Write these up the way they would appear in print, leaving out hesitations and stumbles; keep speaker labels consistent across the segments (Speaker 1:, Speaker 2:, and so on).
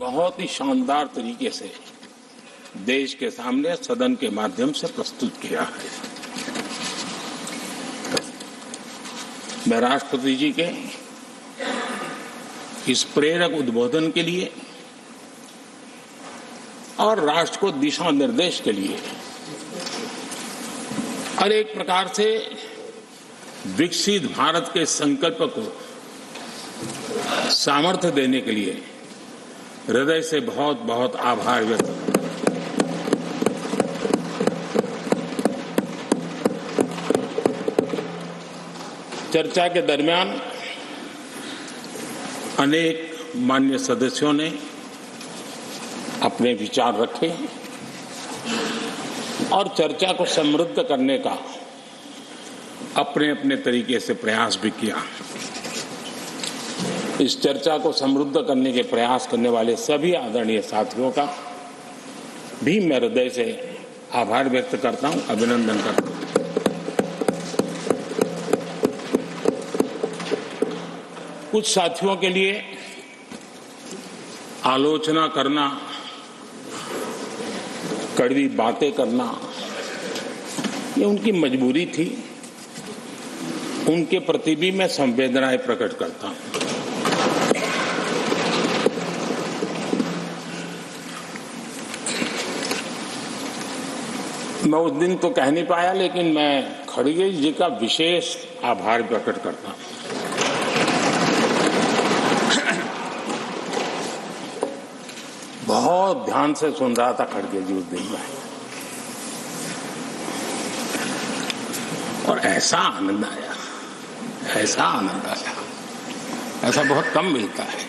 Speaker 1: बहुत ही शानदार तरीके से देश के सामने सदन के माध्यम से प्रस्तुत किया है। मैं राष्ट्रपति जी के इस प्रेरक उद्बोधन के लिए और राष्ट्र को दिशा निर्देश के लिए और एक प्रकार से विकसित भारत के संकल्प को सामर्थ्य देने के लिए हृदय से बहुत बहुत आभार व्यक्त करता हूं। चर्चा के दरमियान अनेक मान्य सदस्यों ने अपने विचार रखे और चर्चा को समृद्ध करने का अपने अपने तरीके से प्रयास भी किया। इस चर्चा को समृद्ध करने के प्रयास करने वाले सभी आदरणीय साथियों का भी मैं हृदय से आभार व्यक्त करता हूं, अभिनंदन करता हूं। कुछ साथियों के लिए आलोचना करना, कड़वी बातें करना, ये उनकी मजबूरी थी। उनके प्रति भी मैं संवेदनाएं प्रकट करता हूं। मैं उस दिन तो कह नहीं पाया, लेकिन मैं खड़गे जी का विशेष आभार प्रकट करता हूं। बहुत ध्यान से सुन रहा था खड़गे जी उस दिन में, और ऐसा आनंद आया, ऐसा आनंद आया, ऐसा बहुत कम मिलता है।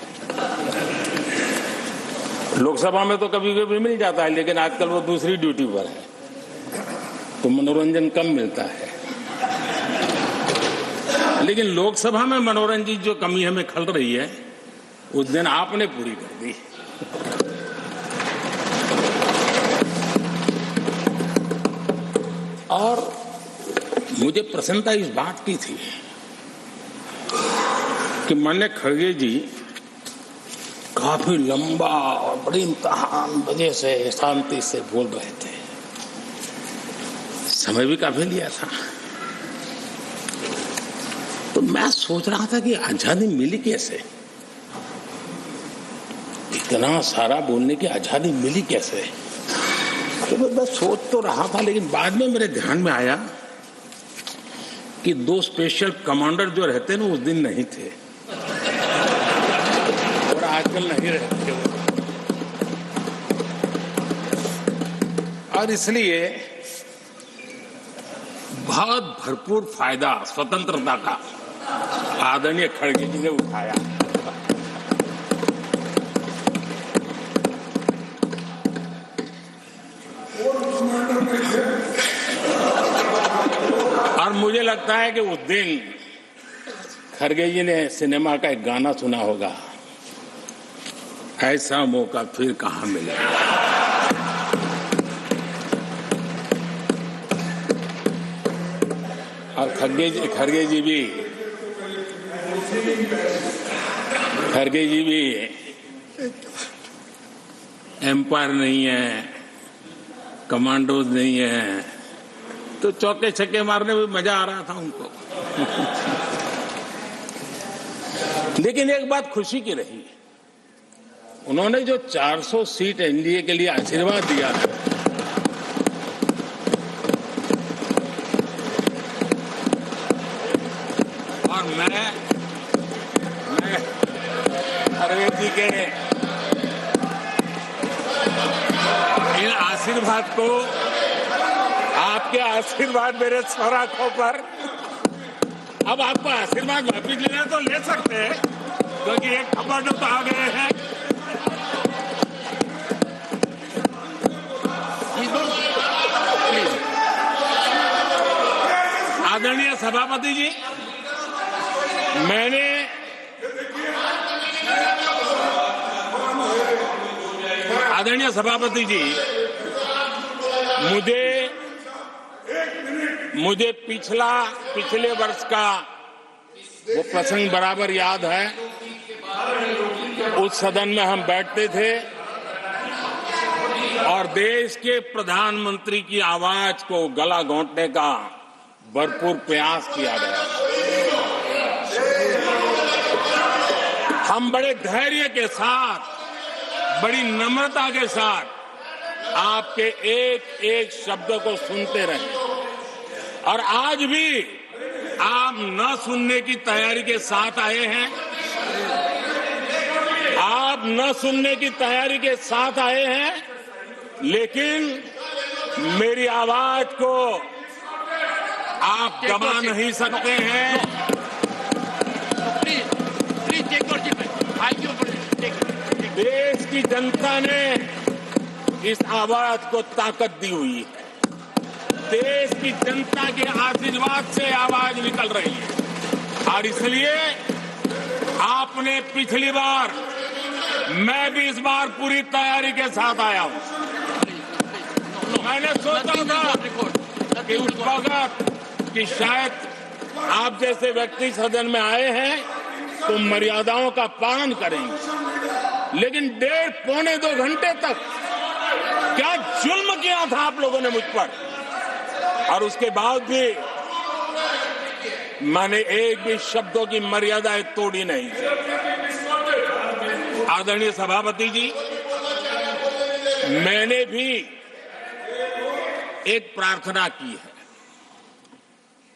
Speaker 1: लोकसभा में तो कभी कभी मिल जाता है, लेकिन आजकल वो दूसरी ड्यूटी पर है तो मनोरंजन कम मिलता है। लेकिन लोकसभा में मनोरंजन की जो कमी हमें खल रही है, उस दिन आपने पूरी कर दी। और मुझे प्रसन्नता इस बात की थी कि माननीय खड़गे जी काफी लंबा और बड़ी इम्तिहान वजह से शांति से बोल रहे थे। समय भी काफी लिया था। तो मैं सोच रहा था कि आजादी मिली कैसे, इतना सारा बोलने की आजादी मिली कैसे। तो मैं सोच तो रहा था, लेकिन बाद में मेरे ध्यान में आया कि दो स्पेशल कमांडर जो रहते ना उस दिन नहीं थे और आजकल नहीं रहते, और इसलिए बहुत भरपूर फायदा स्वतंत्रता का आदरणीय खड़गे जी ने उठाया। और मुझे लगता है कि उस दिन खड़गे जी ने सिनेमा का एक गाना सुना होगा, ऐसा मौका फिर कहां मिलेगा। और खड़गे जी भी एम्पायर नहीं है, कमांडोज नहीं है, तो चौके छक्के मारने में मजा आ रहा था उनको। लेकिन एक बात खुशी की रही, उन्होंने जो 400 सीट एनडीए के लिए आशीर्वाद दिया है, और मैं खड़गे जी के इन आशीर्वाद को, आपके आशीर्वाद मेरे सर आंखों पर, अब आपको आशीर्वाद वापिस लेना तो ले सकते हैं, क्योंकि एक खबर तो आ गए हैं। आदरणीय सभापति जी, मैंने आदरणीय सभापति जी, मुझे पिछले वर्ष का वो प्रसंग बराबर याद है। उस सदन में हम बैठते थे और देश के प्रधानमंत्री की आवाज को गला घोंटने का भरपूर प्रयास किया गया। हम बड़े धैर्य के साथ, बड़ी नम्रता के साथ आपके एक एक शब्द को सुनते रहे और आज भी आप न सुनने की तैयारी के साथ आए हैं। आप न सुनने की तैयारी के साथ आए हैं, लेकिन मेरी आवाज को आप दबा नहीं सकते हैं। देश की जनता ने इस आवाज को ताकत दी हुई है। देश की जनता के आशीर्वाद से आवाज निकल रही है और इसलिए आपने पिछली बार, मैं भी इस बार पूरी तैयारी के साथ आया हूं। मैंने सोचा था कि उस वक्त कि शायद आप जैसे व्यक्ति सदन में आए हैं तो मर्यादाओं का पालन करेंगे, लेकिन 1.5-2 घंटे तक क्या जुल्म किया था आप लोगों ने मुझ पर, और उसके बाद भी मैंने एक भी शब्दों की मर्यादाएं तोड़ी नहीं। आदरणीय सभापति जी, मैंने भी एक प्रार्थना की है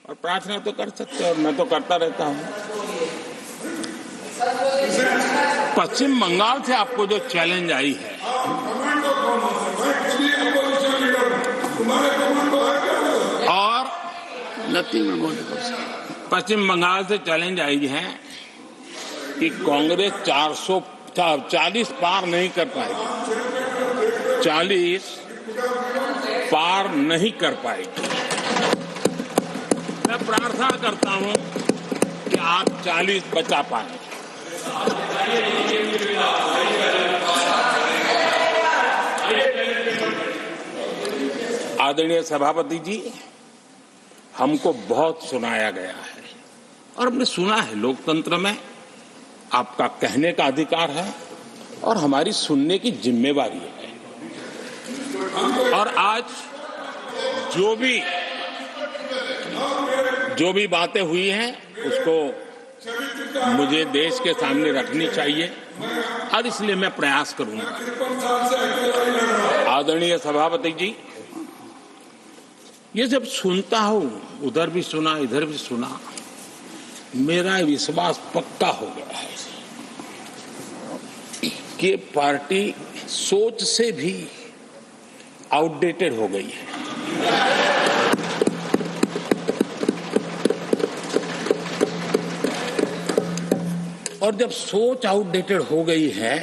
Speaker 1: और प्रार्थना तो कर सकते हैं और मैं तो करता रहता हूं। पश्चिम बंगाल से आपको जो चैलेंज आई है, और पश्चिम बंगाल से चैलेंज आई है कि कांग्रेस 440 पार नहीं कर पाएगी, 40 पार नहीं कर पाएगी। मैं प्रार्थना करता हूं कि आप 40 बचा पाए। आदरणीय सभापति जी, हमको बहुत सुनाया गया है और हमने सुना है। लोकतंत्र में आपका कहने का अधिकार है और हमारी सुनने की जिम्मेवारी है। और आज जो भी बातें हुई हैं उसको मुझे देश के सामने रखनी चाहिए और इसलिए मैं प्रयास करूंगा। आदरणीय सभापति जी, ये जब सुनता हूं, उधर भी सुना इधर भी सुना, मेरा विश्वास पक्का हो गया है कि पार्टी सोच से भी आउटडेटेड हो गई है। और जब सोच आउटडेटेड हो गई है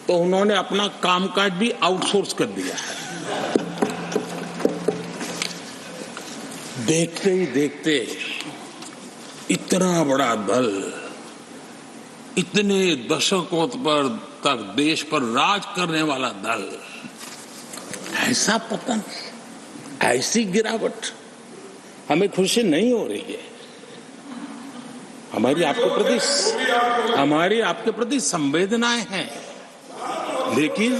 Speaker 1: तो उन्होंने अपना कामकाज भी आउटसोर्स कर दिया है। देखते ही देखते इतना बड़ा दल, इतने दशकों पर तक देश पर राज करने वाला दल, ऐसा पतन, ऐसी गिरावट हमें खुशी नहीं हो रही है। हमारी आपके प्रति संवेदनाएं हैं, लेकिन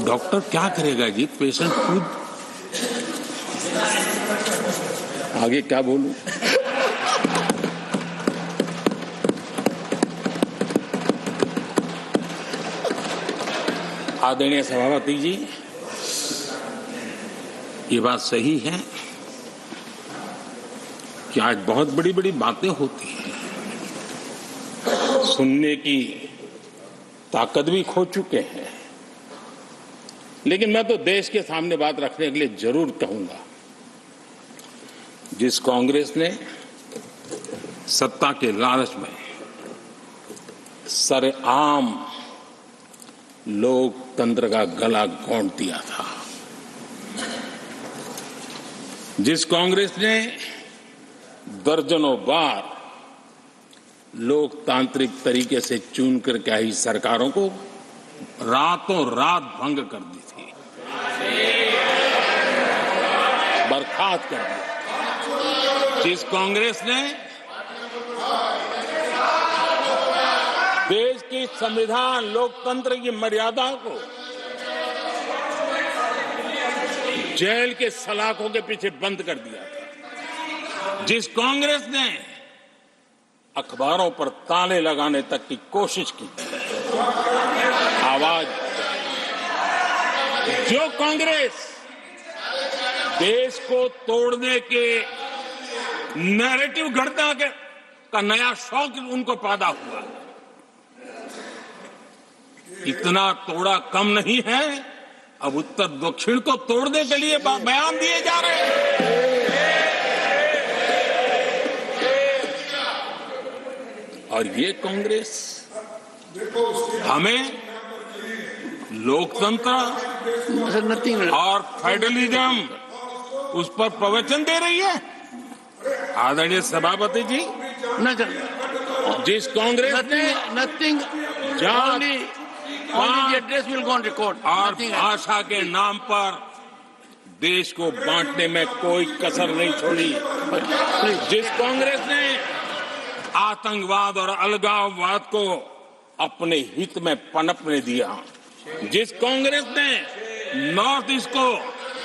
Speaker 1: डॉक्टर क्या करेगा जी, पेशेंट खुद। आगे क्या बोलूं? आदरणीय सभापति जी, ये बात सही है कि आज बहुत बड़ी बड़ी बातें होती हैं, सुनने की ताकत भी खो चुके हैं, लेकिन मैं तो देश के सामने बात रखने के लिए जरूर कहूंगा। जिस कांग्रेस ने सत्ता के लालच में सरेआम लोकतंत्र का गला घोंट दिया था, जिस कांग्रेस ने दर्जनों बार लोकतांत्रिक तरीके से चुन करके आई सरकारों को रातों रात भंग कर दी थी, बर्खास्त कर दिया, जिस कांग्रेस ने संविधान, लोकतंत्र की मर्यादा को जेल के सलाखों के पीछे बंद कर दिया था। जिस कांग्रेस ने अखबारों पर ताले लगाने तक की कोशिश की, आवाज, जो कांग्रेस देश को तोड़ने के नैरेटिव घड़ना का नया शौक उनको पैदा हुआ, इतना तोड़ा कम नहीं है, अब उत्तर दक्षिण को तोड़ने के लिए बयान दिए जा रहे हैं। और ये कांग्रेस हमें लोकतंत्र और फेडरलिज्म उस पर प्रवचन दे रही है। आदरणीय सभापति जी, जिस कांग्रेस ने और भाषा के नाम पर देश को बांटने में कोई कसर नहीं छोड़ी, जिस कांग्रेस ने आतंकवाद और अलगाववाद को अपने हित में पनपने दिया, जिस कांग्रेस ने नॉर्थ ईस्ट को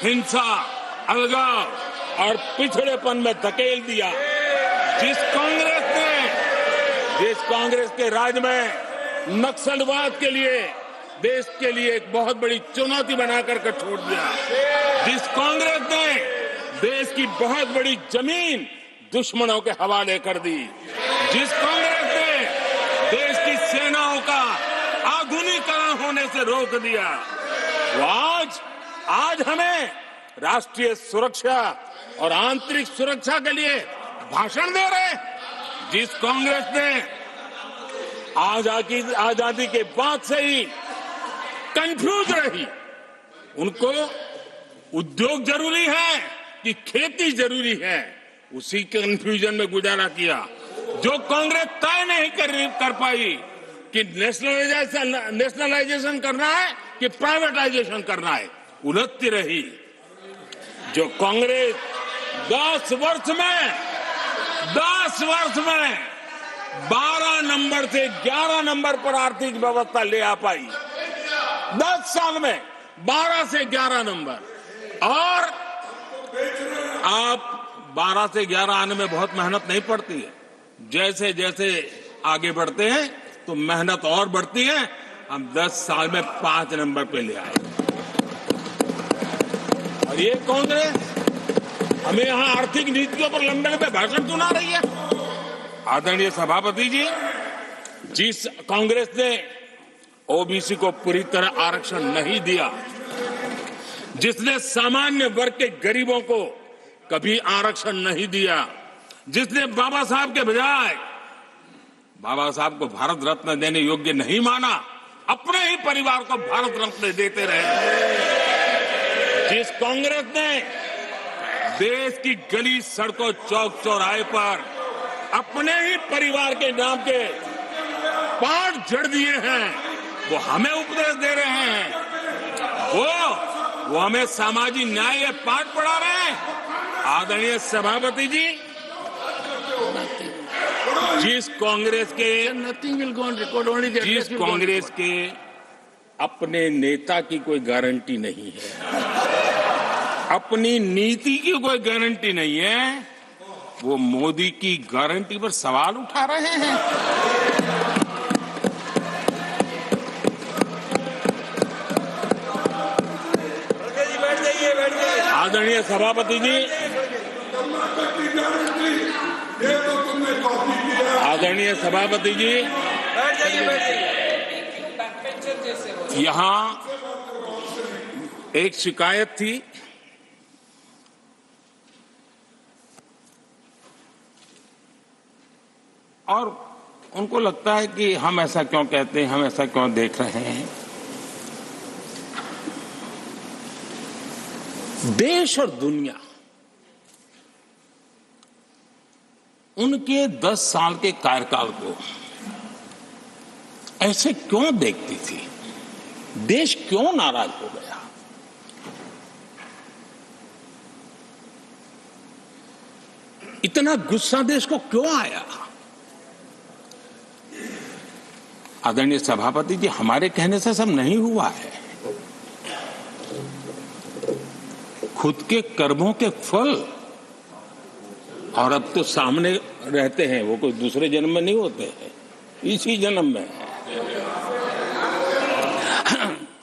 Speaker 1: हिंसा, अलगाव और पिछड़ेपन में धकेल दिया, जिस कांग्रेस के राज में नक्सलवाद के लिए देश के लिए एक बहुत बड़ी चुनौती बनाकर के छोड़ दिया, जिस कांग्रेस ने देश की बहुत बड़ी जमीन दुश्मनों के हवाले कर दी, जिस कांग्रेस ने देश की सेनाओं का आधुनिकीकरण होने से रोक दिया, वो आज हमें राष्ट्रीय सुरक्षा और आंतरिक सुरक्षा के लिए भाषण दे रहे हैं। जिस कांग्रेस ने आजादी के बाद से ही कंफ्यूज रही, उनको उद्योग जरूरी है कि खेती जरूरी है, उसी कंफ्यूजन में गुजारा किया। जो कांग्रेस तय नहीं कर पाई कि नेशनलाइजेशन करना है कि प्राइवेटाइजेशन करना है, उलझती रही। जो कांग्रेस 10 वर्ष में 12 नंबर से 11 नंबर पर आर्थिक व्यवस्था ले आ पाई, 10 साल में 12 से 11 नंबर, और आप 12 से 11 आने में बहुत मेहनत नहीं पड़ती है। जैसे जैसे आगे बढ़ते हैं तो मेहनत और बढ़ती है। हम 10 साल में 5 नंबर पे ले आए। और ये कांग्रेस हमें यहां आर्थिक नीतियों पर लंबे लंबे भाषण सुना रही है। आदरणीय सभापति जी, जिस कांग्रेस ने ओबीसी को पूरी तरह आरक्षण नहीं दिया, जिसने सामान्य वर्ग के गरीबों को कभी आरक्षण नहीं दिया, जिसने बाबा साहब के बजाय बाबा साहब को भारत रत्न देने योग्य नहीं माना, अपने ही परिवार को भारत रत्न देते रहे, जिस कांग्रेस ने देश की गली सड़कों चौक चौराहे पर अपने ही परिवार के नाम के पाठ जड़ दिए हैं, वो हमें उपदेश दे रहे हैं, वो हमें सामाजिक न्याय के पाठ पढ़ा रहे हैं। आदरणीय सभापति जी, जिस कांग्रेस के अपने नेता की कोई गारंटी नहीं है, अपनी नीति की कोई गारंटी नहीं है, वो मोदी की गारंटी पर सवाल उठा रहे हैं। आदरणीय सभापति जी, आदरणीय सभापति जी, यहां एक शिकायत थी, और उनको लगता है कि हम ऐसा क्यों कहते हैं, हम ऐसा क्यों देख रहे हैं। देश और दुनिया उनके 10 साल के कार्यकाल को ऐसे क्यों देखती थी? देश क्यों नाराज हो गया? इतना गुस्सा देश को क्यों आया? आदरणीय सभापति जी, हमारे कहने से सब नहीं हुआ है। खुद के कर्मों के फल और अब तो सामने रहते हैं, वो कोई दूसरे जन्म में नहीं होते हैं, इसी जन्म में है।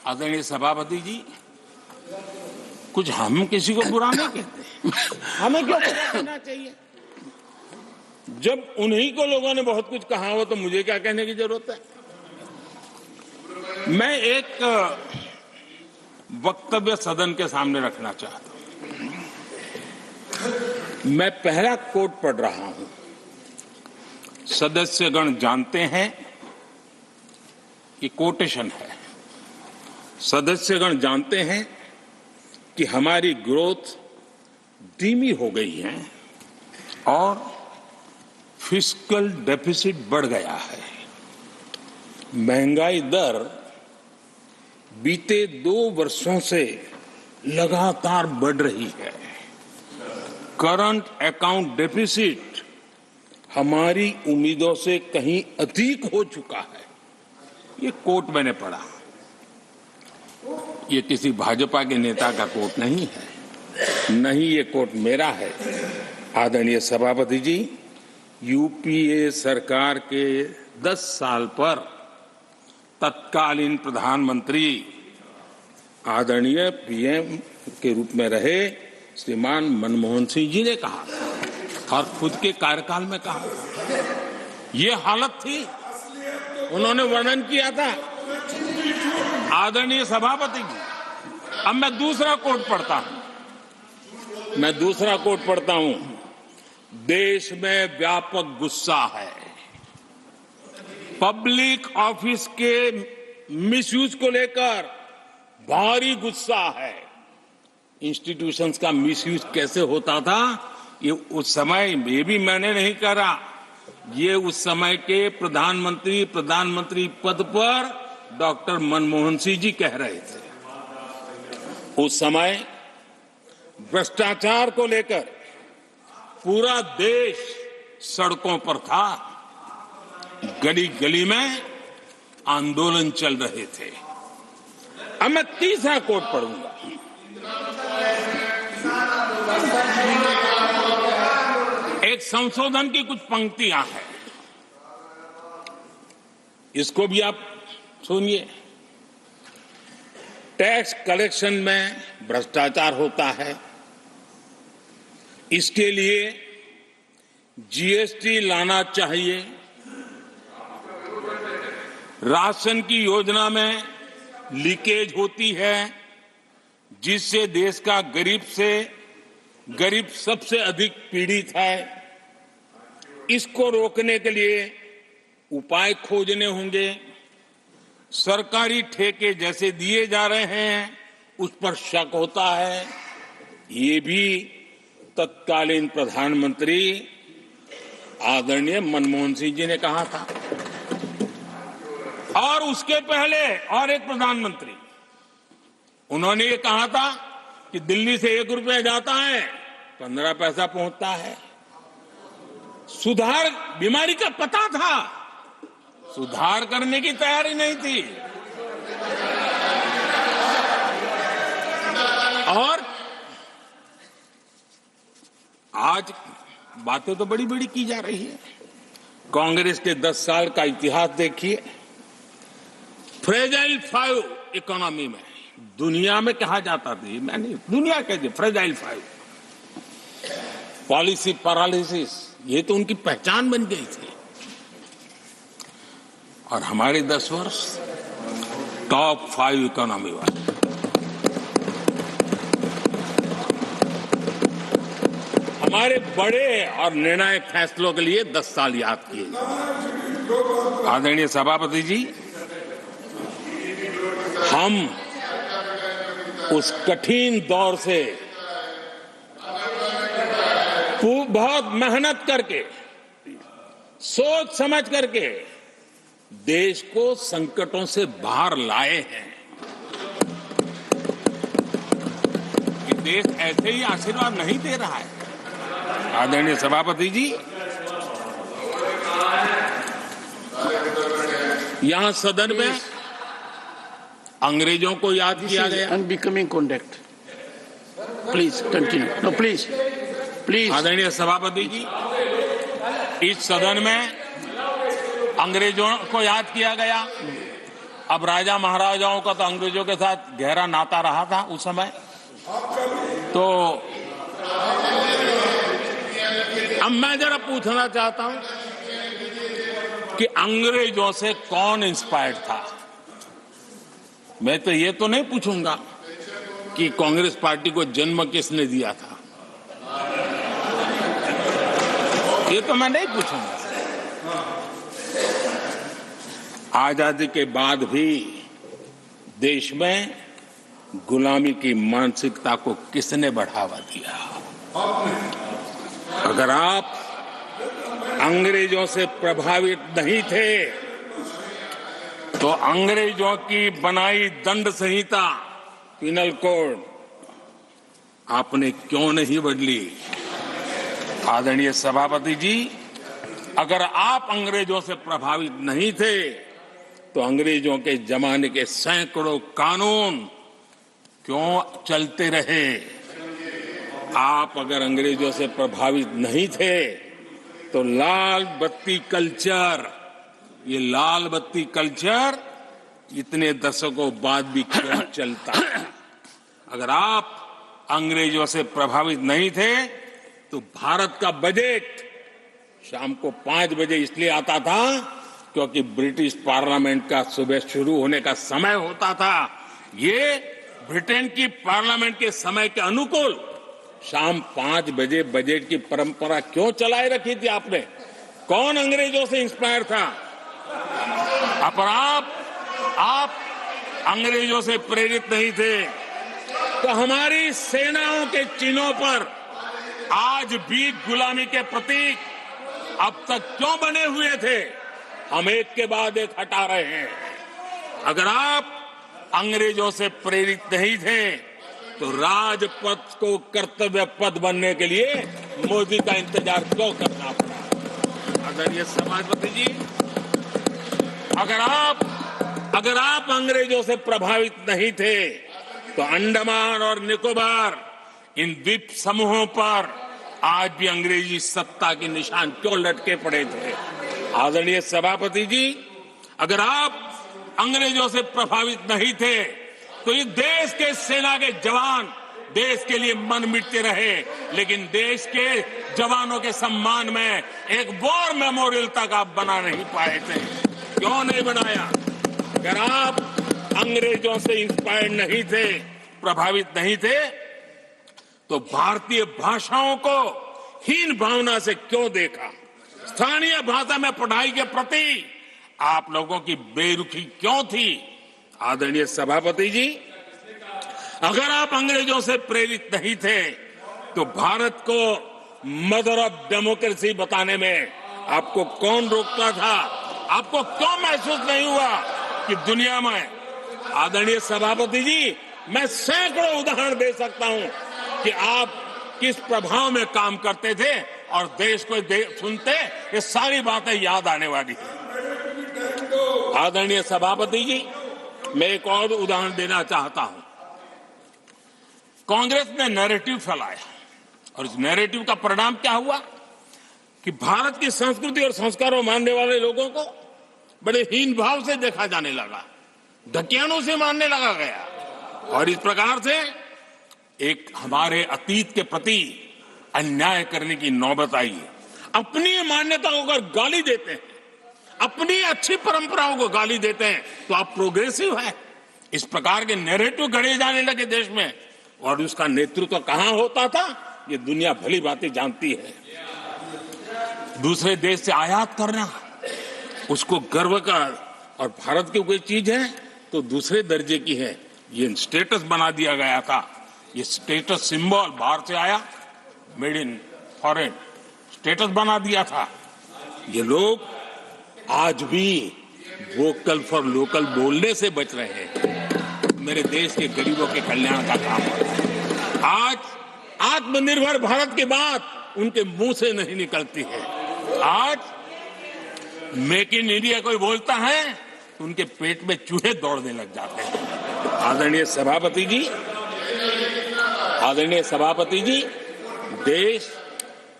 Speaker 1: आदरणीय सभापति जी, कुछ हम किसी को बुरा नहीं कहते, हमें क्यों बुरा कहना चाहिए? जब उन्हीं को लोगों ने बहुत कुछ कहा हो तो मुझे क्या कहने की जरूरत है? मैं एक वक्तव्य सदन के सामने रखना चाहता हूं। मैं पहला कोट पढ़ रहा हूं। सदस्यगण जानते हैं, ये कोटेशन है। सदस्यगण जानते हैं कि हमारी ग्रोथ धीमी हो गई है और फिस्कल डेफिसिट बढ़ गया है। महंगाई दर बीते 2 वर्षों से लगातार बढ़ रही है। करंट अकाउंट डेफिसिट हमारी उम्मीदों से कहीं अधिक हो चुका है। ये कोट मैंने पढ़ा। ये किसी भाजपा के नेता का कोट नहीं है, नहीं ये कोट मेरा है। आदरणीय सभापति जी, यूपीए सरकार के 10 साल पर तत्कालीन प्रधानमंत्री आदरणीय पीएम के रूप में रहे श्रीमान मनमोहन सिंह जी ने कहा और खुद के कार्यकाल में कहा, ये हालत थी, उन्होंने वर्णन किया था। आदरणीय सभापति जी, अब मैं दूसरा कोट पढ़ता हूं। देश में व्यापक गुस्सा है, पब्लिक ऑफिस के मिसयूज को लेकर भारी गुस्सा है। इंस्टीट्यूशंस का मिसयूज कैसे होता था, ये उस समय, ये भी मैंने नहीं करा, ये उस समय के प्रधानमंत्री पद पर डॉक्टर मनमोहन सिंह जी कह रहे थे। उस समय भ्रष्टाचार को लेकर पूरा देश सड़कों पर था, गली गली में आंदोलन चल रहे थे। अब मैं तीसरा कोट पढ़ूंगा। एक संशोधन की कुछ पंक्तियां हैं, इसको भी आप सुनिए। टैक्स कलेक्शन में भ्रष्टाचार होता है, इसके लिए जीएसटी लाना चाहिए। राशन की योजना में लीकेज होती है, जिससे देश का गरीब सबसे अधिक पीड़ित है। इसको रोकने के लिए उपाय खोजने होंगे। सरकारी ठेके जैसे दिए जा रहे हैं, उस पर शक होता है। ये भी तत्कालीन प्रधानमंत्री आदरणीय मनमोहन सिंह जी ने कहा था। और उसके पहले और एक प्रधानमंत्री, उन्होंने ये कहा था कि दिल्ली से 1 रुपया जाता है, 15 पैसा पहुंचता है। सुधार, बीमारी का पता था, सुधार करने की तैयारी नहीं थी। और आज बातें तो बड़ी बड़ी की जा रही है। कांग्रेस के 10 साल का इतिहास देखिए। फ्रेजाइल 5 इकोनॉमी में दुनिया में कहा जाता था, मैं नहीं, दुनिया कहती फ्रेजाइल 5, पॉलिसी पैरालिसिस, ये तो उनकी पहचान बन गई थी। और हमारे 10 वर्ष टॉप 5 इकोनॉमी वाले। हमारे बड़े और निर्णायक फैसलों के लिए 10 साल याद किए जाए। आदरणीय सभापति जी, हम उस कठिन दौर से बहुत मेहनत करके, सोच समझ करके देश को संकटों से बाहर लाए हैं। ये देश ऐसे ही आशीर्वाद नहीं दे रहा है। आदरणीय सभापति जी, यहाँ सदन में अंग्रेजों को याद किया गया।
Speaker 2: Unbecoming conduct. Please continue. No please please.
Speaker 1: आदरणीय सभापति जी, इस सदन में अंग्रेजों को याद किया गया। अब राजा महाराजाओं का तो अंग्रेजों के साथ गहरा नाता रहा था उस समय, तो अब मैं जरा पूछना चाहता हूं कि अंग्रेजों से कौन इंस्पायर्ड था। मैं तो ये तो नहीं पूछूंगा कि कांग्रेस पार्टी को जन्म किसने दिया था, ये तो मैं नहीं पूछूंगा। आजादी के बाद भी देश में गुलामी की मानसिकता को किसने बढ़ावा दिया। अगर आप अंग्रेजों से प्रभावित नहीं थे तो अंग्रेजों की बनाई दंड संहिता, पिनल कोड, आपने क्यों नहीं बदली। आदरणीय सभापति जी, अगर आप अंग्रेजों से प्रभावित नहीं थे तो अंग्रेजों के जमाने के सैकड़ों कानून क्यों चलते रहे। आप अगर अंग्रेजों से प्रभावित नहीं थे तो लाल बत्ती कल्चर, ये लाल बत्ती कल्चर इतने दशकों बाद भी क्यों चलता। अगर आप अंग्रेजों से प्रभावित नहीं थे तो भारत का बजट शाम को 5 बजे इसलिए आता था क्योंकि ब्रिटिश पार्लियामेंट का सुबह शुरू होने का समय होता था। ये ब्रिटेन की पार्लियामेंट के समय के अनुकूल शाम 5 बजे बजट की परंपरा क्यों चलाए रखी थी आपने। कौन अंग्रेजों से इंस्पायर था। अब आप अंग्रेजों से प्रेरित नहीं थे तो हमारी सेनाओं के चिन्हों पर आज भी गुलामी के प्रतीक अब तक क्यों बने हुए थे। हम एक के बाद एक हटा रहे हैं। अगर आप अंग्रेजों से प्रेरित नहीं थे तो राजपथ को कर्तव्य पथ बनने के लिए मोदी का इंतजार क्यों करना पड़ा। आदरणीय सभापति जी, अगर आप अंग्रेजों से प्रभावित नहीं थे तो अंडमान और निकोबार इन द्वीप समूहों पर आज भी अंग्रेजी सत्ता के निशान क्यों लटके पड़े थे। आदरणीय सभापति जी, अगर आप अंग्रेजों से प्रभावित नहीं थे तो ये देश के सेना के जवान देश के लिए मन मिटते रहे, लेकिन देश के जवानों के सम्मान में एक वॉर मेमोरियल तक आप बना नहीं पाए थे। क्यों नहीं बनाया। अगर आप अंग्रेजों से इंस्पायर्ड नहीं थे, प्रभावित नहीं थे तो भारतीय भाषाओं को हीन भावना से क्यों देखा। स्थानीय भाषा में पढ़ाई के प्रति आप लोगों की बेरुखी क्यों थी। आदरणीय सभापति जी, अगर आप अंग्रेजों से प्रेरित नहीं थे तो भारत को मदर ऑफ डेमोक्रेसी बताने में आपको कौन रोकता था। आपको क्यों महसूस नहीं हुआ कि दुनिया में। आदरणीय सभापति जी, मैं सैकड़ों उदाहरण दे सकता हूं कि आप किस प्रभाव में काम करते थे और देश को सुनते ये सारी बातें याद आने वाली है। आदरणीय सभापति जी, मैं एक और उदाहरण देना चाहता हूं। कांग्रेस ने नैरेटिव फैलाया और इस नैरेटिव का परिणाम क्या हुआ कि भारत की संस्कृति और संस्कारों मानने वाले लोगों को बड़े हीन भाव से देखा जाने लगा, ढकियानों से मानने लगा गया और इस प्रकार से एक हमारे अतीत के प्रति अन्याय करने की नौबत आई है। अपनी मान्यताओं को गाली देते हैं, अपनी अच्छी परंपराओं को गाली देते हैं तो आप प्रोग्रेसिव है। इस प्रकार के नैरेटिव गढ़े जाने लगे देश में और उसका नेतृत्व कहां होता था ये दुनिया भली बातें जानती है। दूसरे देश से आयात करना उसको गर्व का और भारत की कोई चीज है तो दूसरे दर्जे की है, ये स्टेटस बना दिया गया था। ये स्टेटस सिंबल बाहर से आया, मेड इन फॉरेन स्टेटस बना दिया था। ये लोग आज भी वोकल फॉर लोकल बोलने से बच रहे हैं। मेरे देश के गरीबों के कल्याण का काम है। आज आत्मनिर्भर भारत की बात उनके मुंह से नहीं निकलती है। आज मेक इन इंडिया कोई बोलता है तो उनके पेट में चूहे दौड़ने लग जाते हैं। आदरणीय सभापति जी, देश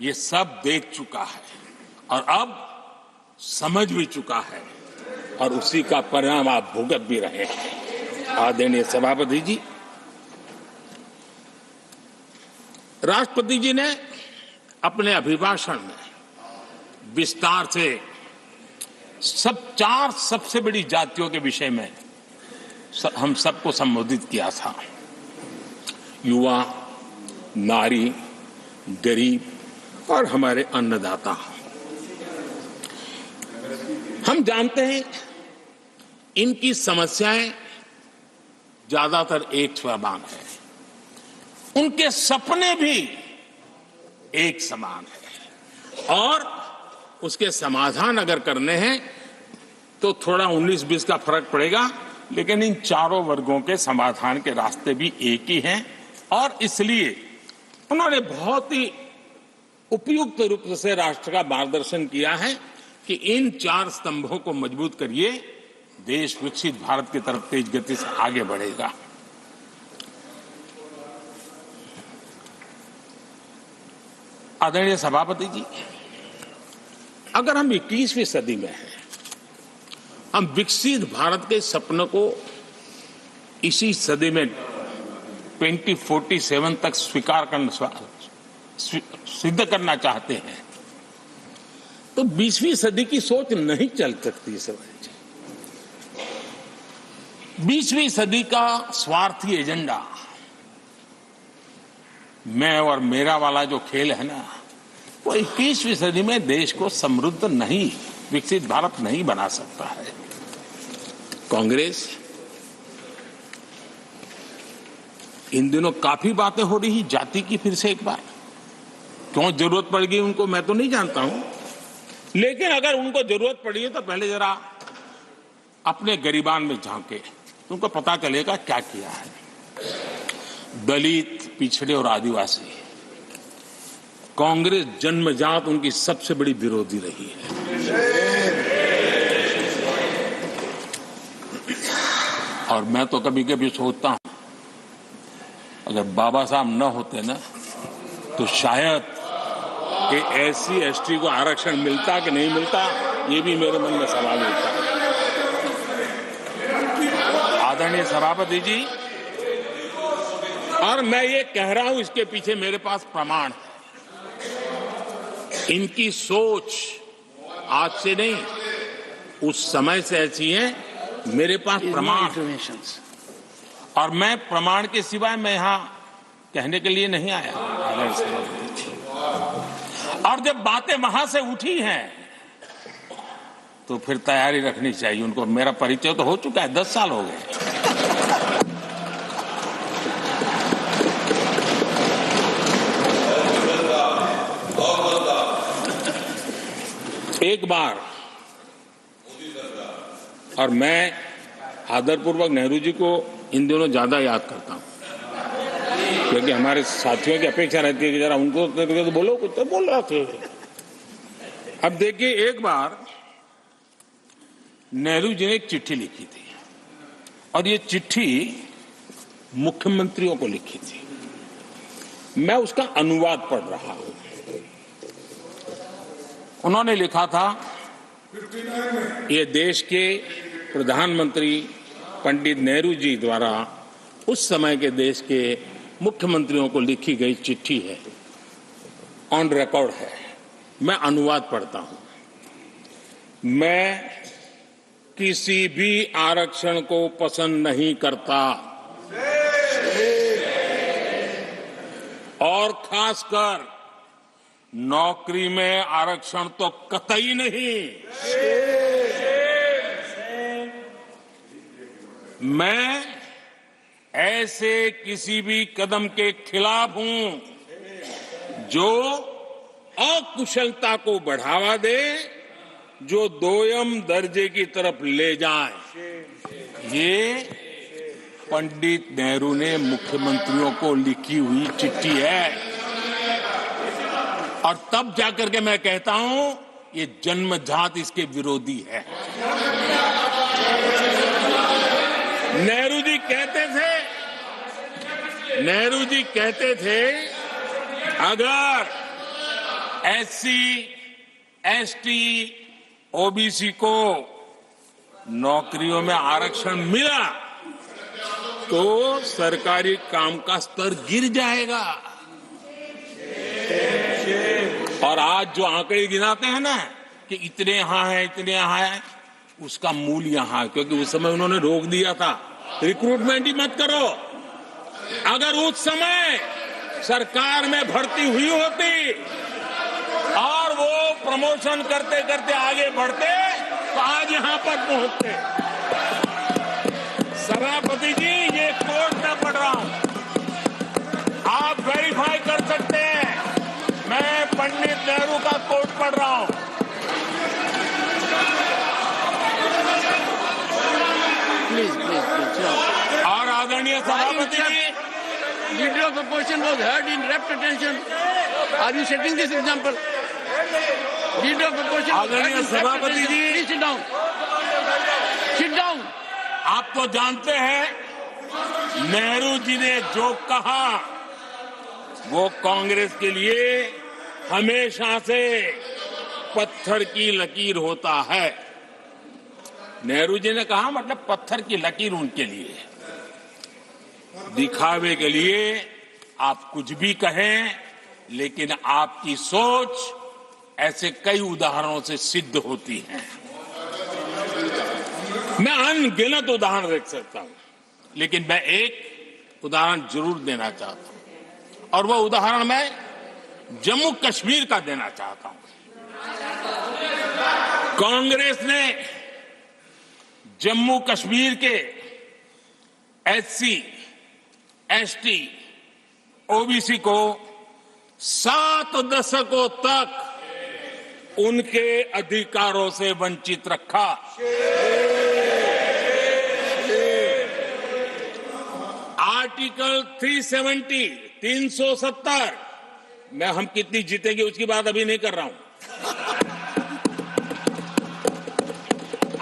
Speaker 1: ये सब देख चुका है और अब समझ भी चुका है और उसी का परिणाम आप भुगत भी रहे हैं। आदरणीय सभापति जी, राष्ट्रपति जी ने अपने अभिभाषण में विस्तार से चार सबसे बड़ी जातियों के विषय में हम सबको संबोधित किया था। युवा, नारी, गरीब और हमारे अन्नदाता। हम जानते हैं इनकी समस्याएं ज्यादातर एक समान है, उनके सपने भी एक समान है और उसके समाधान अगर करने हैं तो थोड़ा 19-20 का फर्क पड़ेगा, लेकिन इन चारों वर्गों के समाधान के रास्ते भी एक ही हैं और इसलिए उन्होंने बहुत ही उपयुक्त रूप से राष्ट्र का मार्गदर्शन किया है कि इन चार स्तंभों को मजबूत करिए, देश विकसित भारत की तरफ तेज गति से आगे बढ़ेगा। आदरणीय सभापति जी, अगर हम 21वीं सदी में हैं, हम विकसित भारत के सपनों को इसी सदी में 2047 तक सिद्ध करना चाहते हैं तो 20वीं सदी की सोच नहीं चल सकती। 20वीं सदी का स्वार्थी एजेंडा, मैं और मेरा वाला जो खेल है ना, वो 21वीं सदी में देश को समृद्ध नहीं, विकसित भारत नहीं बना सकता है। कांग्रेस इन दिनों काफी बातें हो रही जाति की, फिर से एक बार क्यों जरूरत पड़ गई उनको मैं तो नहीं जानता हूं, लेकिन अगर उनको जरूरत पड़ी है तो पहले जरा अपने गरिबान में झांके, उनको पता चलेगा क्या किया है। दलित, पिछड़े और आदिवासी, कांग्रेस जन्मजात उनकी सबसे बड़ी विरोधी रही है। और मैं तो कभी कभी सोचता हूं अगर बाबा साहब न होते ना तो शायद कि एससी एसटी को आरक्षण मिलता कि नहीं मिलता, ये भी मेरे मन में सवाल उठता है। आदरणीय सभापति जी, और मैं ये कह रहा हूं, इसके पीछे मेरे पास प्रमाण है। इनकी सोच आज से नहीं, उस समय से ऐसी है, मेरे पास प्रमाण है। और मैं प्रमाण के सिवाय मैं यहां कहने के लिए नहीं आया। और जब बातें वहां से उठी हैं तो फिर तैयारी रखनी चाहिए उनको। मेरा परिचय तो हो चुका है, 10 साल हो गए। एक बार, और मैं आदरपूर्वक नेहरू जी को इन दिनों ज्यादा याद करता हूं, क्योंकि हमारे साथियों की अपेक्षा रहती है कि जरा उनको तो बोलो, कुछ तो बोल रहा थे। अब देखिए, एक बार नेहरू जी ने एक चिट्ठी लिखी थी और ये चिट्ठी मुख्यमंत्रियों को लिखी थी। मैं उसका अनुवाद पढ़ रहा हूं। उन्होंने लिखा था, ये देश के प्रधानमंत्री पंडित नेहरू जी द्वारा उस समय के देश के मुख्यमंत्रियों को लिखी गई चिट्ठी है, ऑन रिकॉर्ड है। मैं अनुवाद पढ़ता हूं। मैं किसी भी आरक्षण को पसंद नहीं करता और खासकर नौकरी में आरक्षण तो कतई नहीं। मैं ऐसे किसी भी कदम के खिलाफ हूं जो अकुशलता को बढ़ावा दे, जो दोयम दर्जे की तरफ ले जाए। ये पंडित नेहरू ने मुख्यमंत्रियों को लिखी हुई चिट्ठी है। और तब जाकर के मैं कहता हूं, ये जन्मजात इसके विरोधी है। नेहरू जी कहते थे अगर एससी, एसटी, ओबीसी को नौकरियों में आरक्षण मिला तो सरकारी काम का स्तर गिर जाएगा। और आज जो आंकड़े गिनाते हैं ना कि इतने यहां है, इतने यहां है, उसका मूल यहां है, क्योंकि उस समय उन्होंने रोक दिया था रिक्रूटमेंट ही मत करो। अगर उस समय सरकार में भर्ती हुई होती और वो प्रमोशन करते करते आगे बढ़ते तो आज यहां पर पहुंचते। सभापति जी, ये कोर्ट में पढ़ रहा हूं, आप वेरीफाई कर सकते हैं। मैं पंडित नेहरू का कोर्ट पढ़ रहा हूं।
Speaker 2: प्लीज।
Speaker 1: और आदरणीय सभापति जी,
Speaker 2: Leader of opposition was heard in rapt attention. Are you setting this example? Leader of opposition.
Speaker 1: आदरणीय सभापति जी,
Speaker 2: please sit down. Sit down.
Speaker 1: आप तो जानते हैं नेहरू जी ने जो कहा वो कांग्रेस के लिए हमेशा से पत्थर की लकीर होता है। नेहरू जी ने कहा मतलब पत्थर की लकीर उनके लिए। दिखावे के लिए आप कुछ भी कहें, लेकिन आपकी सोच ऐसे कई उदाहरणों से सिद्ध होती है। मैं अनगिनत उदाहरण देख सकता हूं, लेकिन मैं एक उदाहरण जरूर देना चाहता हूं, और वह उदाहरण मैं जम्मू कश्मीर का देना चाहता हूं। कांग्रेस ने जम्मू कश्मीर के एससी, एसटी, ओबीसी को 7 दशकों तक उनके अधिकारों से वंचित रखा। आर्टिकल 370 मैं हम कितनी जीतेंगे उसकी बात अभी नहीं कर रहा हूं।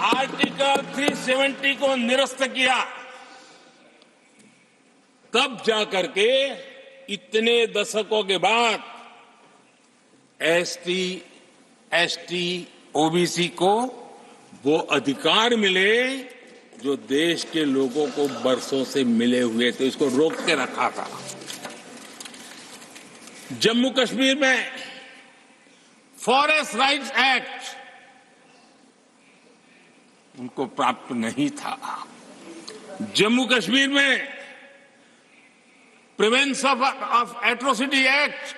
Speaker 1: आर्टिकल 370 को निरस्त किया, तब जाकर के इतने दशकों के बाद एसटी, एसटी, ओबीसी को वो अधिकार मिले जो देश के लोगों को बरसों से मिले हुए थे। इसको रोक के रखा था। जम्मू कश्मीर में फॉरेस्ट राइट्स एक्ट उनको प्राप्त नहीं था। जम्मू कश्मीर में प्रिवेंशन ऑफ एट्रोसिटी एक्ट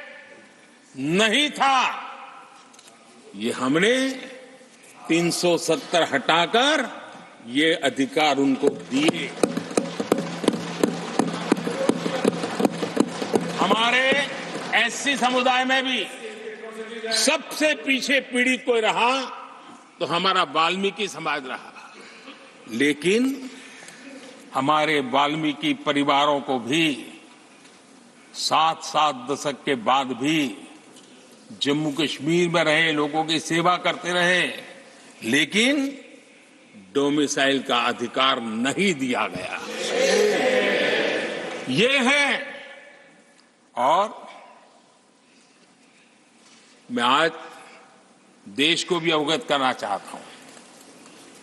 Speaker 1: नहीं था। ये हमने 370 हटाकर ये अधिकार उनको दिए। हमारे एससी समुदाय में भी सबसे पीछे पीड़ित कोई रहा तो हमारा वाल्मीकि समाज रहा, लेकिन हमारे वाल्मीकि परिवारों को भी 7 दशक के बाद भी जम्मू कश्मीर में रहे लोगों की सेवा करते रहे, लेकिन डोमिसाइल का अधिकार नहीं दिया गया। ये है। और मैं आज देश को भी अवगत करना चाहता हूं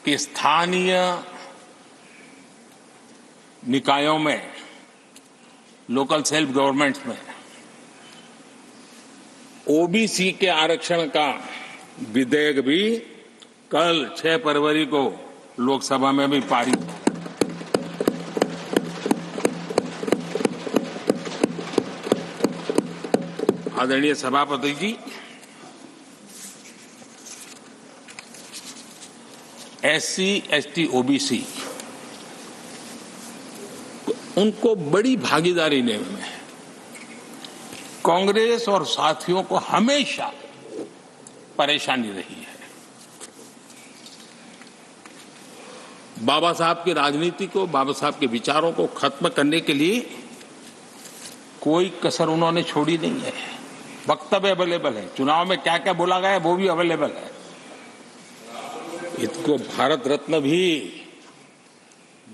Speaker 1: कि स्थानीय निकायों में, लोकल सेल्फ गवर्नमेंट्स में ओबीसी के आरक्षण का विधेयक भी कल 6 फरवरी को लोकसभा में भी पारित। आदरणीय सभापति जी, एससी, एसटी, ओबीसी उनको बड़ी भागीदारी लेने में कांग्रेस और साथियों को हमेशा परेशानी रही है। बाबा साहब की राजनीति को, बाबा साहब के विचारों को खत्म करने के लिए कोई कसर उन्होंने छोड़ी नहीं है। वक्तव्य अवेलेबल है, चुनाव में क्या क्या बोला गया है वो भी अवेलेबल है। इसको भारत रत्न भी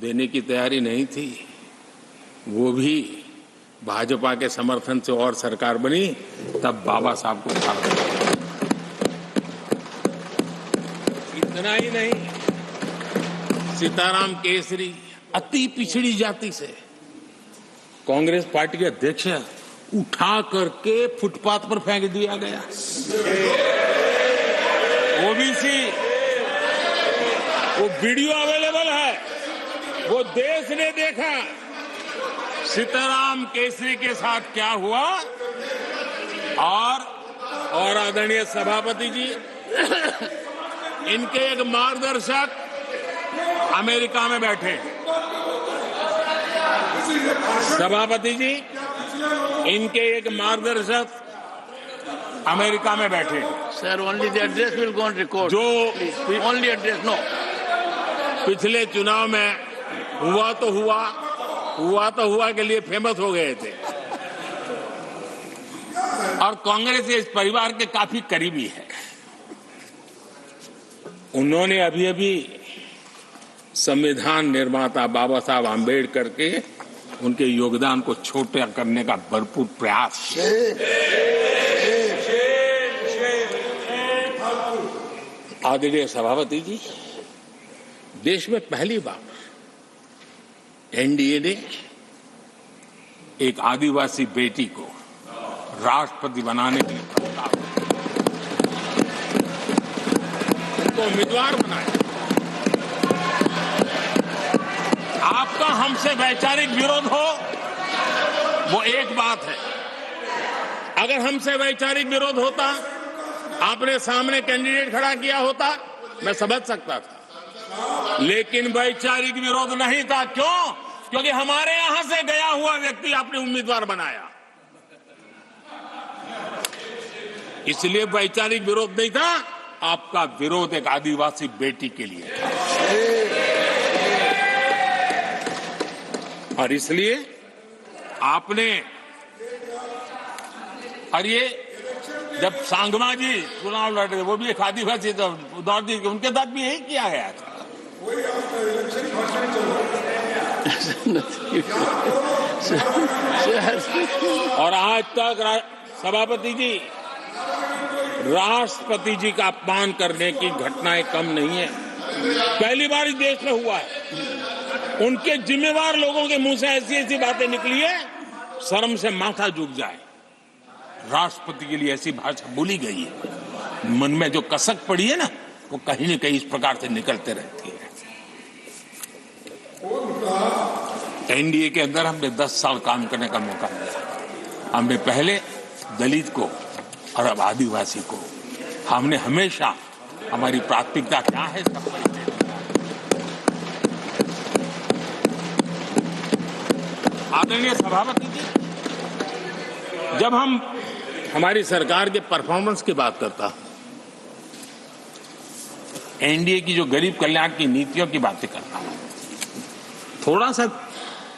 Speaker 1: देने की तैयारी नहीं थी, वो भी भाजपा के समर्थन से और सरकार बनी, तब बाबा साहब को उतार दिया। इतना ही नहीं, सीताराम केसरी अति पिछड़ी जाति से कांग्रेस पार्टी के अध्यक्ष उठा करके फुटपाथ पर फेंक दिया गया। ओबीसी, वो वीडियो अवेलेबल है, वो देश ने देखा सीताराम केसरी के साथ क्या हुआ। और आदरणीय सभापति जी, इनके एक मार्गदर्शक अमेरिका में बैठे। सभापति जी, इनके एक मार्गदर्शक अमेरिका में बैठे।
Speaker 2: Sir, only the address will go on record.
Speaker 1: जो
Speaker 2: ओनली एड्रेस, नो।
Speaker 1: पिछले चुनाव में हुआ तो हुआ के लिए फेमस हो गए थे और कांग्रेस इस परिवार के काफी करीबी है। उन्होंने अभी संविधान निर्माता बाबा साहब आम्बेडकर के उनके योगदान को छोटा करने का भरपूर प्रयास। आदरणीय सभापति जी, देश में पहली बार एनडीए ने एक आदिवासी बेटी को राष्ट्रपति बनाने के लिए प्रस्ताव, उनको उम्मीदवार बनाया। आपका हमसे वैचारिक विरोध हो वो एक बात है, अगर हमसे वैचारिक विरोध होता, आपने सामने कैंडिडेट खड़ा किया होता, मैं समझ सकता था, लेकिन वैचारिक विरोध नहीं था। क्यों? क्योंकि हमारे यहां से गया हुआ व्यक्ति आपने उम्मीदवार बनाया, इसलिए वैचारिक विरोध नहीं था। आपका विरोध एक आदिवासी बेटी के लिए था और इसलिए आपने, और ये जब सांगमा जी चुनाव लड़ रहे, वो भी एक आदिवासी तो उनके साथ भी यही किया गया था। और आज तक सभापति जी, राष्ट्रपति जी का अपमान करने की घटनाएं कम नहीं है। पहली बार इस देश में हुआ है। उनके जिम्मेवार लोगों के मुंह से ऐसी ऐसी बातें निकली है, शर्म से माथा झुक जाए। राष्ट्रपति के लिए ऐसी भाषा बोली गई है, मन में जो कसक पड़ी है ना, वो कहीं न कहीं इस प्रकार से निकलते रहती है। एनडीए के अंदर हमने 10 साल काम करने का मौका मिला। हमने पहले दलित को और अब आदिवासी को, हमने हमेशा, हमारी प्राथमिकता क्या है सब समझते हैं। आदरणीय सभापति जी, जब हम हमारी सरकार के परफॉर्मेंस की बात करता, एनडीए की जो गरीब कल्याण की नीतियों की बातें करता हूं, थोड़ा सा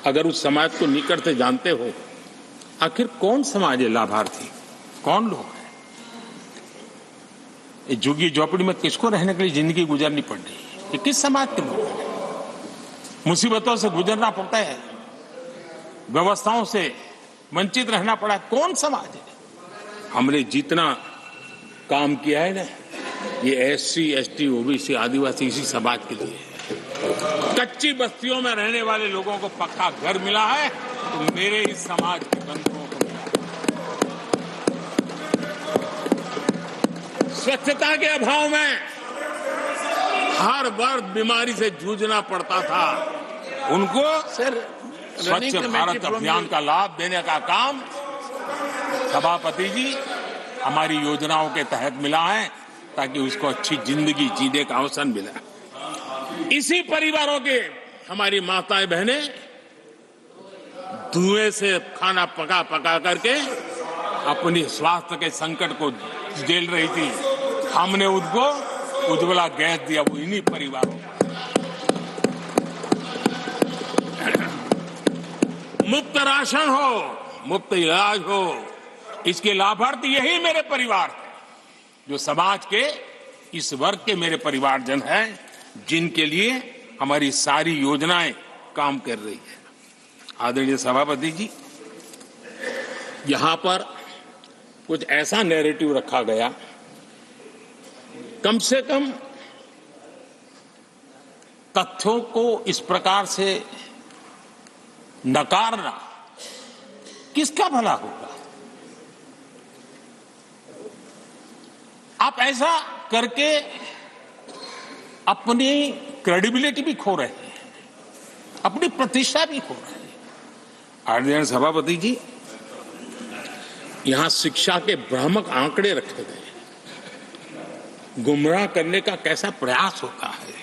Speaker 1: अगर उस समाज को निकट से जानते हो, आखिर कौन समाज है लाभार्थी, कौन लोग हैं? ये झुग्गी झोपड़ी में किसको रहने के लिए जिंदगी गुजरनी पड़ रही है? ये किस समाज के लोग हैं? मुसीबतों से गुजरना पड़ता है, व्यवस्थाओं से वंचित रहना पड़ा है, कौन समाज है? हमने जितना काम किया है ना, ये एससी, एसटी, ओबीसी, आदिवासी, इसी समाज के लिए है। कच्ची बस्तियों में रहने वाले लोगों को पक्का घर मिला है, तो मेरे इस समाज के बंधुओं को मिला है। स्वच्छता के अभाव में हर वर्ग बीमारी से जूझना पड़ता था, उनको स्वच्छ भारत अभियान का लाभ देने का काम सभापति जी हमारी योजनाओं के तहत मिला है, ताकि उसको अच्छी जिंदगी जीने का अवसर मिला। इसी परिवारों के हमारी माताएं बहनें धुएं से खाना पका करके अपनी स्वास्थ्य के संकट को झेल रही थी। हमने उनको उज्ज्वला गैस दिया, वो इन्हीं परिवारों को। मुफ्त राशन हो, मुफ्त इलाज हो, इसके लाभार्थी यही मेरे परिवार है, जो समाज के इस वर्ग के मेरे परिवारजन हैं, जिनके लिए हमारी सारी योजनाएं काम कर रही है। आदरणीय सभापति जी, यहां पर कुछ ऐसा नैरेटिव रखा गया, कम से कम तथ्यों को इस प्रकार से नकारना किसका भला होगा? आप ऐसा करके अपनी क्रेडिबिलिटी भी खो रहे हैं, अपनी प्रतिष्ठा भी खो रहे हैं। आदरणीय सभापति जी, यहां शिक्षा के भ्रामक आंकड़े रखे गए, गुमराह करने का कैसा प्रयास होता है।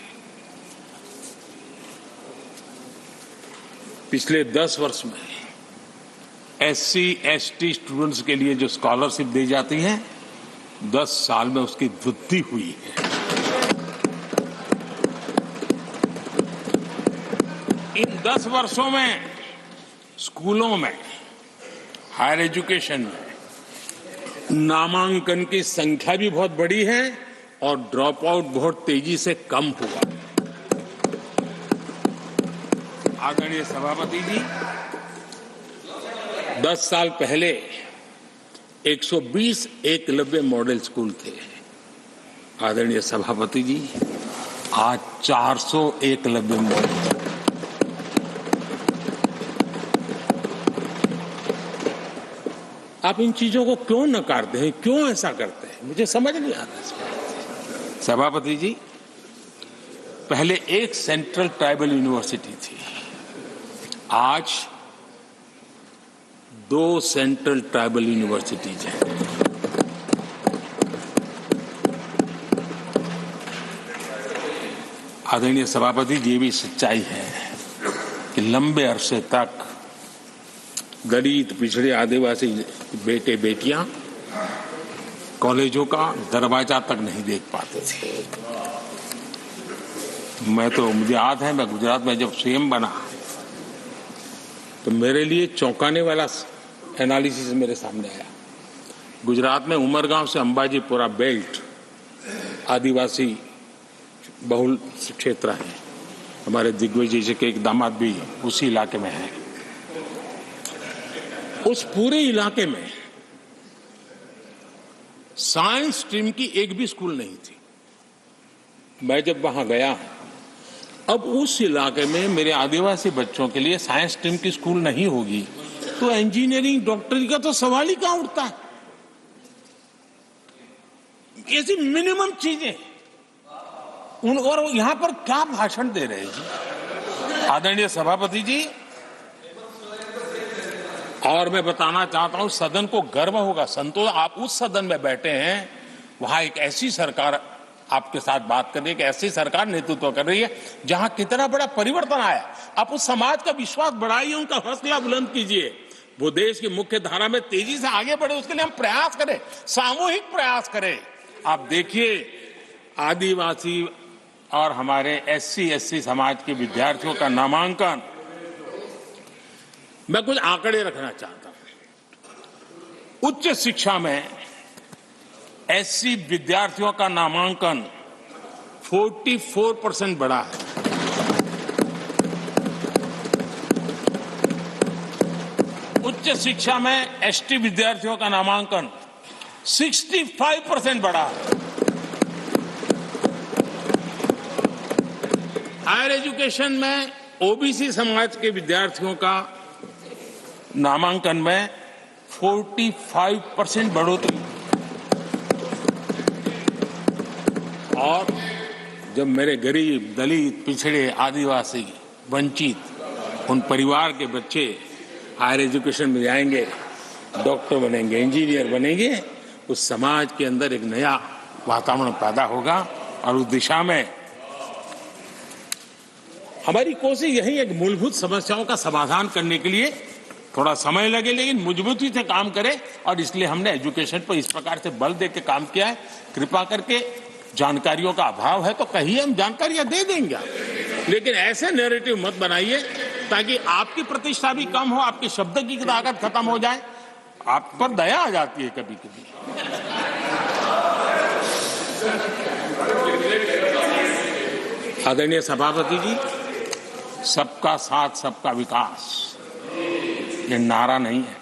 Speaker 1: पिछले 10 वर्ष में SC ST स्टूडेंट्स के लिए जो स्कॉलरशिप दी जाती है, 10 साल में उसकी वृद्धि हुई है। इन 10 वर्षों में स्कूलों में, हायर एजुकेशन में नामांकन की संख्या भी बहुत बढ़ी है और ड्रॉप आउट बहुत तेजी से कम हुआ। आदरणीय सभापति जी, 10 साल पहले 120 एकलव्य मॉडल स्कूल थे। आदरणीय सभापति जी, आज 400 एकलव्य मॉडल। आप इन चीजों को क्यों नकारते हैं, क्यों ऐसा करते हैं, मुझे समझ नहीं आता। सभापति जी, पहले एक सेंट्रल ट्राइबल यूनिवर्सिटी थी, आज 2 सेंट्रल ट्राइबल यूनिवर्सिटीज हैं। आदरणीय सभापति जी, ये भी सच्चाई है कि लंबे अरसे तक दलित, पिछड़े, आदिवासी बेटे बेटियां कॉलेजों का दरवाजा तक नहीं देख पाते थे। मुझे याद है, मैं गुजरात में जब सीएम बना तो मेरे लिए चौंकाने वाला एनालिसिस मेरे सामने आया। गुजरात में उमरगांव से अंबाजीपुरा बेल्ट आदिवासी बहुल क्षेत्र है। हमारे दिग्विजय जी के एक दामाद भी उसी इलाके में है। उस पूरे इलाके में साइंस स्ट्रीम की एक भी स्कूल नहीं थी। मैं जब वहां गया, अब उस इलाके में मेरे आदिवासी बच्चों के लिए साइंस स्ट्रीम की स्कूल नहीं होगी तो इंजीनियरिंग, डॉक्टरी का तो सवाल ही कहां उठता है। ऐसी मिनिमम चीजें और यहां पर क्या भाषण दे रहे हैं जी। आदरणीय सभापति जी, और मैं बताना चाहता हूं, सदन को गर्व होगा, संतोष, आप उस सदन में बैठे हैं, वहां एक ऐसी सरकार आपके साथ बात कर रही है कि ऐसी सरकार नेतृत्व कर रही है जहां कितना बड़ा परिवर्तन आया। आप उस समाज का विश्वास बढ़ाइए, उनका हौसला बुलंद कीजिए, वो देश की मुख्य धारा में तेजी से आगे बढ़े, उसके लिए हम प्रयास करें, सामूहिक प्रयास करें। आप देखिए, आदिवासी और हमारे SC ST समाज के विद्यार्थियों का नामांकन, मैं कुछ आंकड़े रखना चाहता हूं। उच्च शिक्षा में SC विद्यार्थियों का नामांकन 44% बढ़ा है। उच्च शिक्षा में ST विद्यार्थियों का नामांकन 65% बढ़ा है। हायर एजुकेशन में OBC समाज के विद्यार्थियों का नामांकन में 45% बढ़ोतरी। और जब मेरे गरीब, दलित, पिछड़े, आदिवासी, वंचित उन परिवार के बच्चे हायर एजुकेशन में जाएंगे, डॉक्टर बनेंगे, इंजीनियर बनेंगे, उस समाज के अंदर एक नया वातावरण पैदा होगा। और उस दिशा में हमारी कोशिश यही है कि मूलभूत समस्याओं का समाधान करने के लिए थोड़ा समय लगे लेकिन मजबूती से काम करें। और इसलिए हमने एजुकेशन पर इस प्रकार से बल दे के काम किया है। कृपा करके, जानकारियों का अभाव है तो कहिए, हम जानकारियां दे देंगे, लेकिन ऐसे नैरेटिव मत बनाइए ताकि आपकी प्रतिष्ठा भी कम हो, आपके शब्द की ताकत खत्म हो जाए। आप पर दया आ जाती है कभी कभी। आदरणीय सभापति जी, सबका साथ सबका विकास ये नारा नहीं है,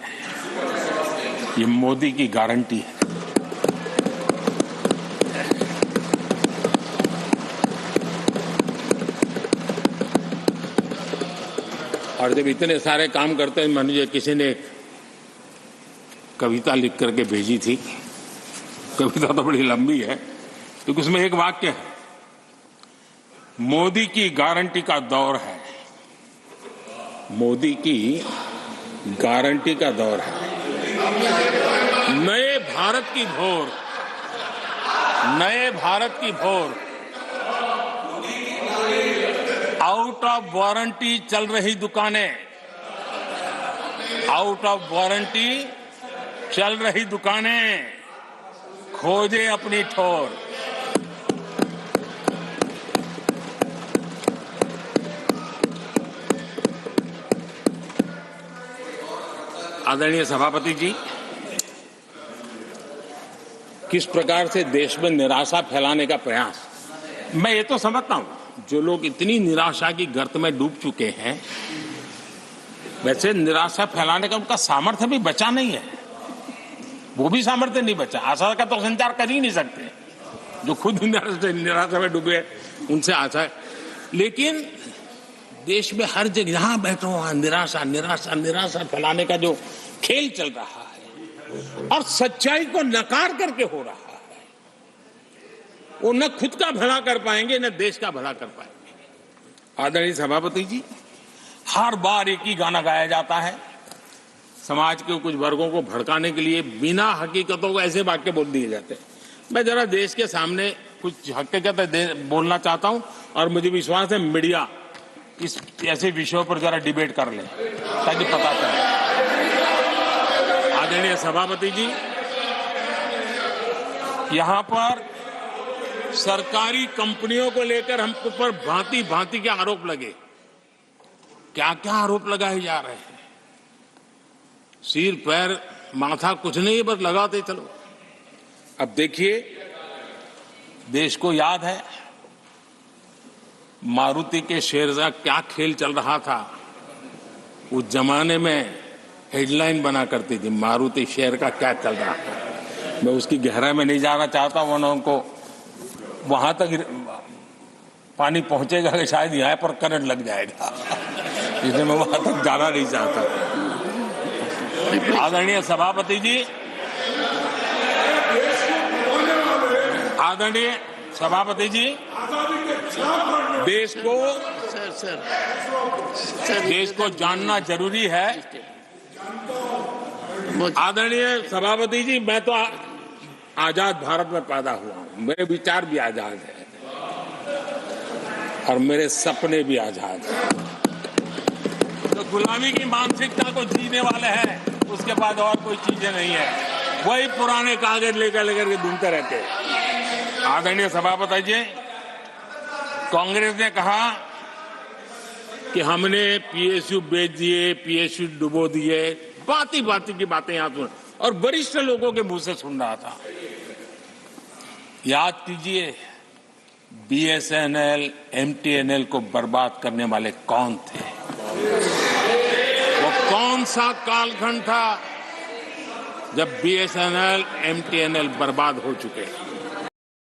Speaker 1: ये मोदी की गारंटी है। और जब इतने सारे काम करते हैं, मुझे किसी ने कविता लिख करके भेजी थी। कविता तो बड़ी लंबी है, क्योंकि उसमें एक वाक्य है, मोदी की गारंटी का दौर है। मोदी की गारंटी का दौर है। नए भारत की भोर, नए भारत की भोर, आउट ऑफ वारंटी चल रही दुकानें, आउट ऑफ वारंटी चल रही दुकानें, खोजे अपनी ठोर। आदरणीय सभापति जी, किस प्रकार से देश में निराशा फैलाने का प्रयास, मैं ये तो समझता हूं, जो लोग इतनी निराशा की गर्त में डूब चुके हैं, वैसे निराशा फैलाने का उनका सामर्थ्य भी बचा नहीं है। वो भी सामर्थ्य नहीं बचा, आशा का तो संचार कर ही नहीं सकते। जो खुद निराशा में डूबे उनसे आशा है, लेकिन देश में हर जगह जहां बैठो वहां निराशा निराशा निराशा फैलाने का जो खेल चल रहा है और सच्चाई को नकार करके हो रहा है, वो न खुद का भला कर पाएंगे न देश का भला कर पाएंगे। आदरणीय सभापति जी, हर बार एक ही गाना गाया जाता है, समाज के कुछ वर्गों को भड़काने के लिए बिना हकीकतों को ऐसे वाक्य बोल दिए जाते हैं। मैं जरा देश के सामने कुछ हकीकतें बोलना चाहता हूं और मुझे विश्वास है मीडिया इस ऐसे विषयों पर जरा डिबेट कर ले ताकि पता चले। आदरणीय सभापति जी, यहां पर सरकारी कंपनियों को लेकर हम पर भांति भांति के आरोप लगे। क्या क्या आरोप लगाए जा रहे हैं, सिर पैर माथा कुछ नहीं, बस लगाते चलो। अब देखिए, देश को याद है मारुति के शेयर का क्या खेल चल रहा था। उस जमाने में हेडलाइन बना करती थी, मारुति शेयर का क्या चल रहा था। मैं उसकी गहराई में नहीं जाना चाहता, वरना उनको वहां तक पानी पहुंचेगा कि शायद यहाँ पर करंट लग जाएगा, इसलिए मैं वहां तक जाना नहीं चाहता। आदरणीय सभापति जी, आदरणीय सभापति जी, देश को जानना जरूरी है। आदरणीय सभापति जी, मैं तो आजाद भारत में पैदा हुआ हूं, मेरे विचार भी आजाद है और मेरे सपने भी आजाद हैं। तो गुलामी की मानसिकता को जीने वाले हैं, उसके बाद और कोई चीजें नहीं है, वही पुराने कागज लेकर के घूमते रहते हैं। आदरणीय सभापति जी, कांग्रेस ने कहा कि हमने पीएसयू बेच दिए, पीएसयू डुबो दिए, बाती बाती की बातें यहां सुन, और वरिष्ठ लोगों के मुंह से सुन रहा था। याद कीजिए, बीएसएनएल, एमटीएनएल को बर्बाद करने वाले कौन थे? वो कौन सा कालखंड था जब बीएसएनएल, एमटीएनएल बर्बाद हो चुके?